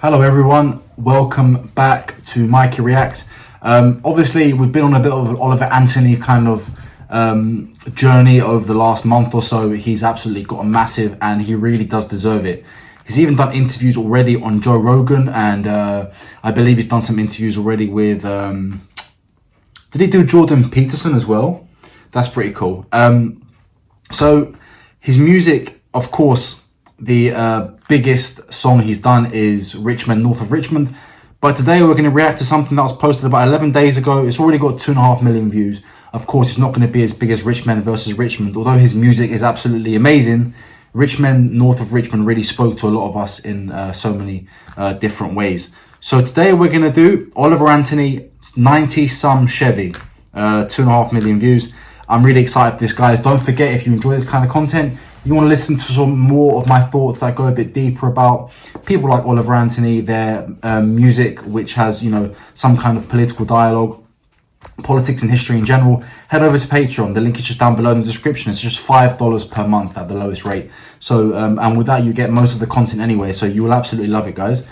Hello everyone, welcome back to Mikey Reacts. Obviously we've been on a bit of Oliver Anthony kind of journey over the last month or so. He's absolutely got a massive, and he really does deserve it. He's even done interviews already on Joe Rogan, and I believe he's done some interviews already with, did he do Jordan Peterson as well? That's pretty cool. So his music, of course, the biggest song he's done is Richmond, North of Richmond. But today we're going to react to something that was posted about 11 days ago. It's already got 2.5 million views. Of course, it's not going to be as big as Richmond versus Richmond. Although his music is absolutely amazing, Richmond, North of Richmond really spoke to a lot of us in so many different ways. So today we're going to do Oliver Anthony, 90 some Chevy, 2.5 million views. I'm really excited for this, guys. Don't forget, if you enjoy this kind of content, you want to listen to some more of my thoughts that go a bit deeper about people like Oliver Anthony, their music, which has, you know, some kind of political dialogue, politics and history in general, head over to Patreon. The link is just down below in the description. It's just $5 per month at the lowest rate. So, and with that, you get most of the content anyway. So you will absolutely love it, guys.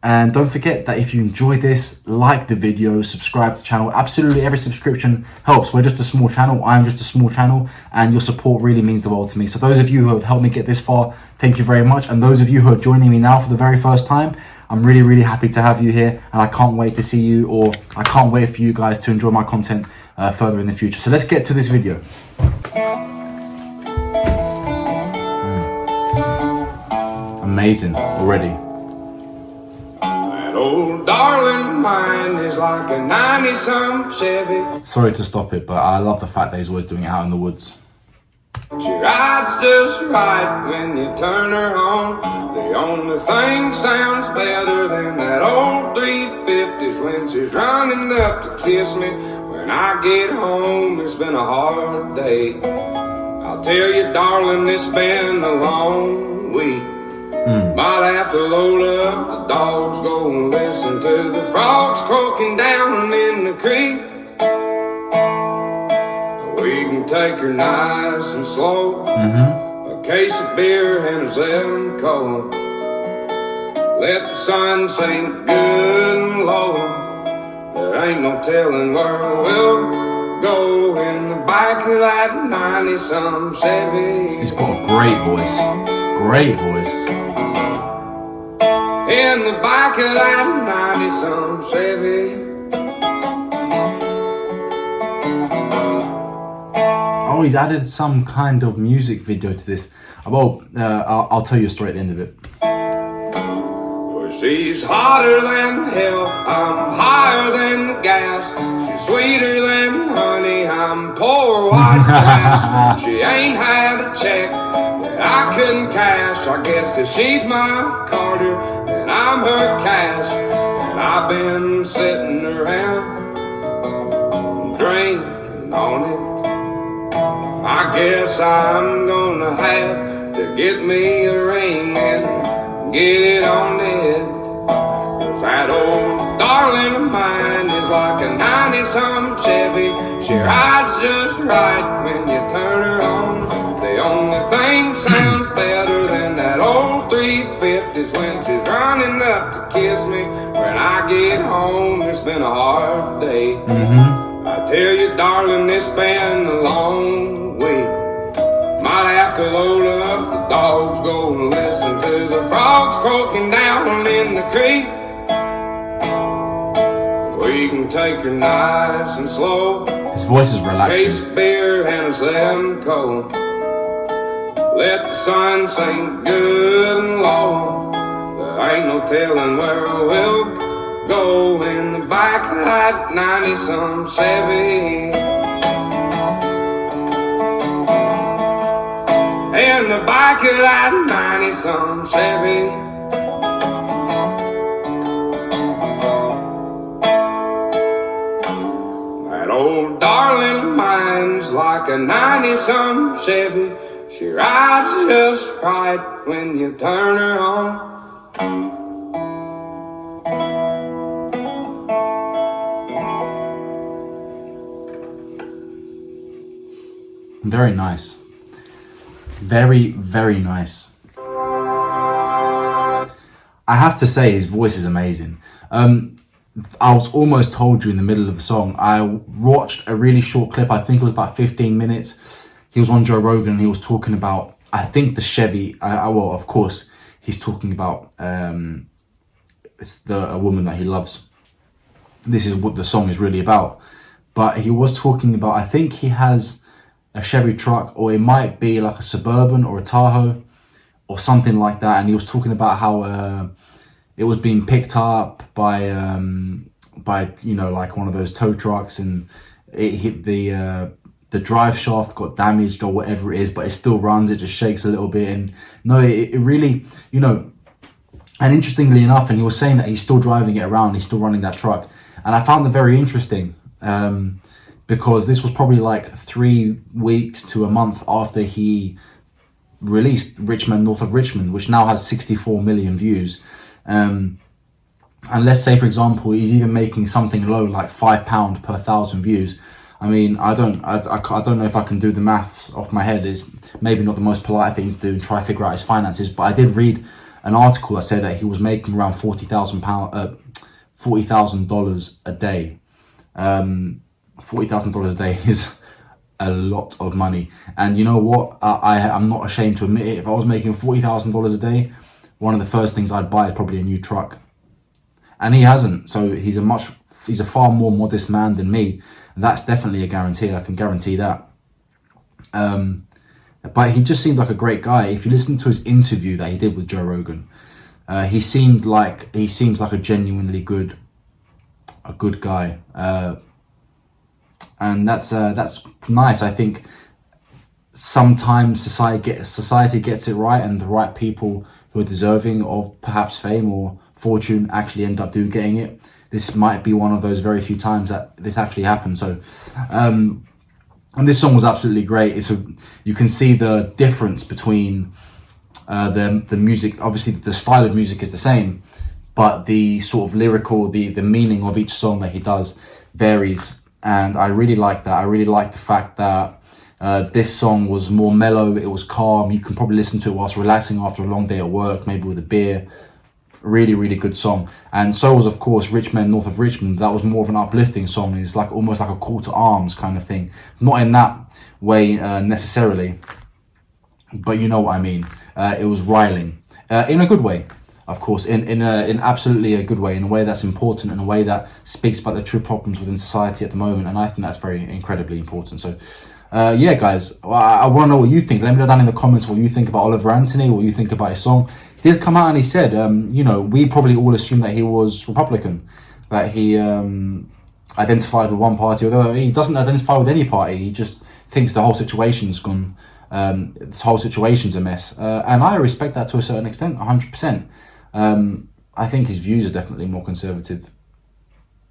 And don't forget that if you enjoy this, like the video, subscribe to the channel. Absolutely every subscription helps. We're just a small channel. I'm just a small channel, and your support really means the world to me. So those of you who have helped me get this far, thank you very much. And those of you who are joining me now for the very first time, I'm really, really happy to have you here. And I can't wait to see you, or I can't wait for you guys to enjoy my content further in the future. So let's get to this video. Amazing already. Old darling mine is like a 90-some Chevy. Sorry to stop it, but I love the fact that he's always doing it out in the woods. She rides just right when you turn her on. The only thing sounds better than that old 350s when she's running up to kiss me. When I get home, it's been a hard day. I'll tell you, darling, it's been a long week. Might have to load up the dogs, go and listen to the frogs croaking down in the creek. We can take her nice and slow, a case of beer and a Zell cold. Let the sun sink good and low. There ain't no telling where we'll go in the back of that 90-some Chevy. He's got a great voice. Great voice. In the back of that 90-some Chevy. Oh, he's added some kind of music video to this. Well, I'll tell you a story at the end of it. Well, she's hotter than hell, I'm higher than gas. She's sweeter than honey, I'm poor white trash. She ain't had a check that I couldn't cash. I guess that she's my Carter and I'm her cash. And I've been sitting around drinking on it. I guess I'm gonna have to get me a ring and get it on it. 'Cause that old darling of mine is like a 90-some Chevy. She rides just right when you turn her on. The only thing sounds better than that old 350s when she's running up to kiss me. When I get home, it's been a hard day. I tell you, darling, it's been a long week. Might have to load up the dogs, go and listen to the frogs croaking down in the creek. We can take her nice and slow. His voice is relaxing. Case of beer and a Zell cold. Let the sun sink good and low. There ain't no telling where we'll go in the back of that 90-some Chevy. In the back of that 90-some Chevy. That old darling of mine's like a 90-some Chevy. She rides just right when you turn her on. Very nice. Very, very nice. I have to say his voice is amazing. I was almost told you in the middle of the song. I watched a really short clip. I think it was about 15 minutes. He was on Joe Rogan and he was talking about, I think, the Chevy. Well, of course, he's talking about a woman that he loves. This is what the song is really about. But he was talking about, I think he has a Chevy truck, or it might be like a Suburban or a Tahoe or something like that. And he was talking about how it was being picked up by like one of those tow trucks, and it hit the drive shaft got damaged or whatever it is, but it still runs. It just shakes a little bit, and no, it really, and interestingly enough, and he was saying that he's still driving it around, he's still running that truck, and I found that very interesting, because this was probably like 3 weeks to a month after he released Rich Men North of Richmond, which now has 64 million views. And let's say, for example, he's even making something low like £5 per 1,000 views. I mean, I don't know if I can do the maths off my head. It's maybe not the most polite thing to do and try to figure out his finances, but I did read an article that said that he was making around $40,000 a day. $40,000 a day is a lot of money, and you know what? I'm not ashamed to admit it. If I was making $40,000 a day, one of the first things I'd buy is probably a new truck. And he hasn't, so he's a far more modest man than me, and that's definitely a guarantee. I can guarantee that. But he just seemed like a great guy. If you listen to his interview that he did with Joe Rogan, he seems like a genuinely good guy, and that's nice. I think sometimes society gets it right, and the right people who are deserving of perhaps fame or fortune actually end up getting it. This might be one of those very few times that this actually happened. So, and this song was absolutely great. You can see the difference between the music. Obviously, the style of music is the same, but the sort of lyrical, the meaning of each song that he does varies. And I really like that. I really like the fact that this song was more mellow. It was calm. You can probably listen to it whilst relaxing after a long day at work, maybe with a beer. Really, really good song. And so was, of course, Rich Men North of Richmond. That was more of an uplifting song. It's like almost like a call to arms kind of thing. Not in that way necessarily, but you know what I mean. It was riling in a good way, of course, in absolutely a good way, in a way that's important, in a way that speaks about the true problems within society at the moment. And I think that's very incredibly important. So yeah, guys, I want to know what you think. Let me know down in the comments what you think about Oliver Anthony, what you think about his song. He did come out and he said, we probably all assumed that he was Republican, that he identified with one party, although he doesn't identify with any party. He just thinks the whole situation's gone, this whole situation's a mess. And I respect that to a certain extent, 100%. I think his views are definitely more conservative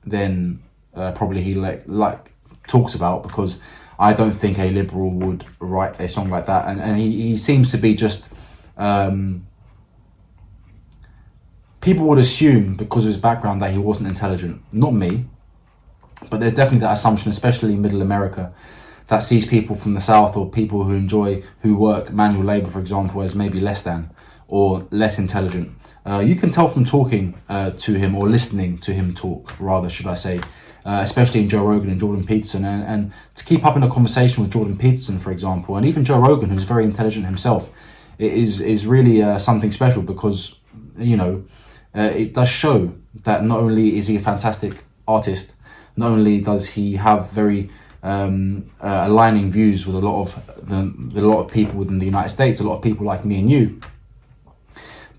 than probably he like talks about, because I don't think a liberal would write a song like that. And he seems to be just... people would assume, because of his background, that he wasn't intelligent. Not me. But there's definitely that assumption, especially in middle America, that sees people from the South or people who work manual labor, for example, as maybe less than or less intelligent. You can tell from talking to him, or listening to him talk, rather, should I say, especially in Joe Rogan and Jordan Peterson, and to keep up in a conversation with Jordan Peterson, for example, and even Joe Rogan, who's very intelligent himself, it is really something special, because, it does show that not only is he a fantastic artist, not only does he have very aligning views with a lot of people within the United States, a lot of people like me and you,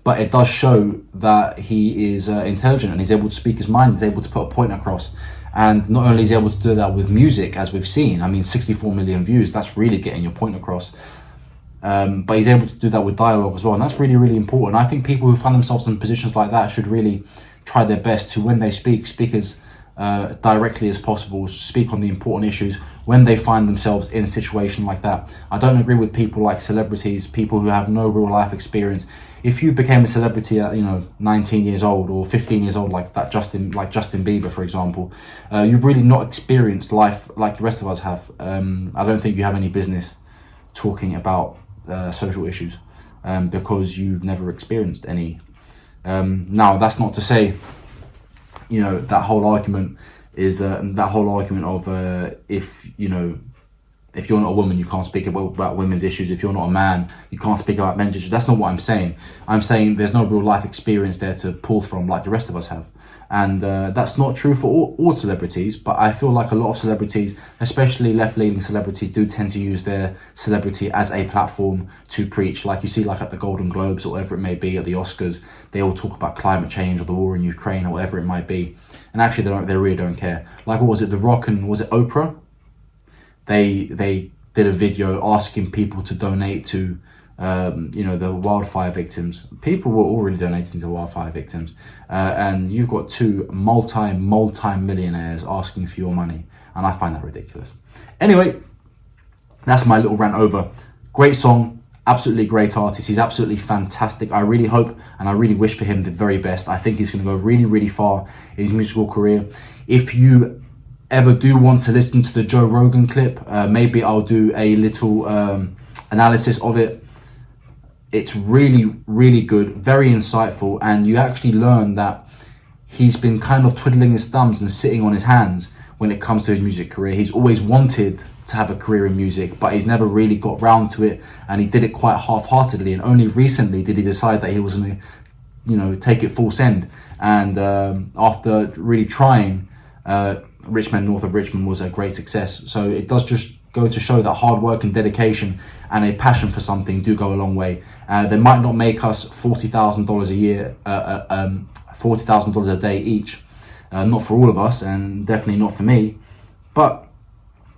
but it does show that he is intelligent and he's able to speak his mind, he's able to put a point across. And not only is he able to do that with music, as we've seen, 64 million views, that's really getting your point across. But he's able to do that with dialogue as well, and that's really, really important. I think people who find themselves in positions like that should really try their best to, when they speak as directly as possible, speak on the important issues when they find themselves in a situation like that. I don't agree with people like celebrities, people who have no real life experience. If you became a celebrity at 19 years old or 15 years old, like Justin Bieber, for example, you've really not experienced life like the rest of us have. I don't think you have any business talking about social issues, because you've never experienced any Now, that's not to say, you know, that whole argument is if, you know, if you're not a woman, you can't speak about women's issues. If you're not a man, you can't speak about men's issues. That's not what I'm saying. I'm saying there's no real life experience there to pull from like the rest of us have. And that's not true for all celebrities, but I feel like a lot of celebrities, especially left-leaning celebrities, do tend to use their celebrity as a platform to preach. Like you see, like at the Golden Globes or whatever it may be, at the Oscars, they all talk about climate change or the war in Ukraine or whatever it might be. And actually, they really don't care. Like, what was it? The Rock and was it Oprah? They did a video asking people to donate to, you know, the wildfire victims. People were already donating to wildfire victims, and you've got two multi-millionaires asking for your money, and I find that ridiculous. Anyway, that's my little rant over. Great song, absolutely great artist. He's absolutely fantastic. I really hope and I really wish for him the very best. I think he's going to go really, really far in his musical career. If you ever do want to listen to the Joe Rogan clip, maybe I'll do a little analysis of it. It's really, really good, very insightful, and you actually learn that he's been kind of twiddling his thumbs and sitting on his hands when it comes to his music career. He's always wanted to have a career in music, but he's never really got round to it, and he did it quite half-heartedly, and only recently did he decide that he was going to, you know, take it full send. And after really trying, Rich Men North of Richmond was a great success. So it does just go to show that hard work and dedication and a passion for something do go a long way. They might not make us $40,000 a year, $40,000 a day each, not for all of us, and definitely not for me, but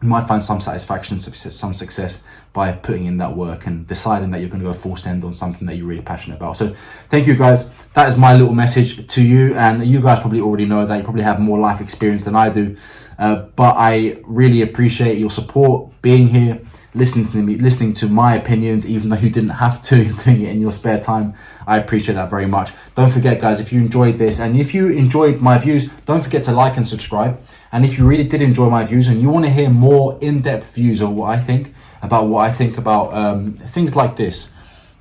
you might find some satisfaction, some success by putting in that work and deciding that you're going to go full send on something that you're really passionate about. So thank you guys. That is my little message to you, and you guys probably already know that. You probably have more life experience than I do, but I really appreciate your support, being here, listening to my opinions, even though you didn't have to, doing it in your spare time. I appreciate that very much. Don't forget, guys, if you enjoyed this and if you enjoyed my views, don't forget to like and subscribe. And if you really did enjoy my views and you want to hear more in-depth views of what I think about things like this,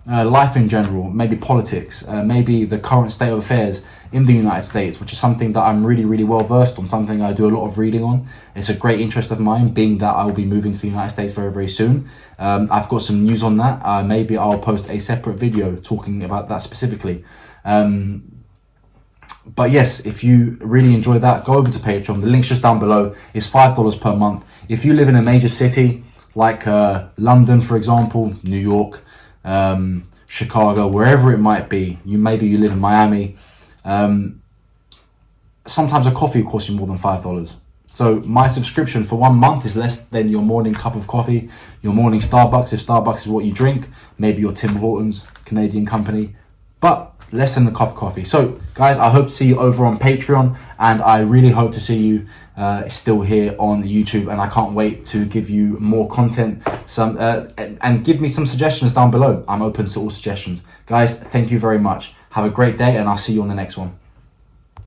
life in general, maybe politics, maybe the current state of affairs in the United States, which is something that I'm really, really well versed on, something I do a lot of reading on. It's a great interest of mine, being that I will be moving to the United States very, very soon. I've got some news on that. Maybe I'll post a separate video talking about that specifically. But yes, if you really enjoy that, go over to Patreon. The link's just down below. It's $5 per month. If you live in a major city like London, for example, New York, Chicago, wherever it might be, maybe you live in Miami, sometimes a coffee will cost you more than $5. So my subscription for 1 month is less than your morning cup of coffee, your morning Starbucks, if Starbucks is what you drink, maybe your Tim Hortons, Canadian company, but less than a cup of coffee. So guys, I hope to see you over on Patreon, and I really hope to see you still here on YouTube, and I can't wait to give you more content, and give me some suggestions down below. I'm open to all suggestions. Guys, thank you very much. Have a great day, and I'll see you on the next one.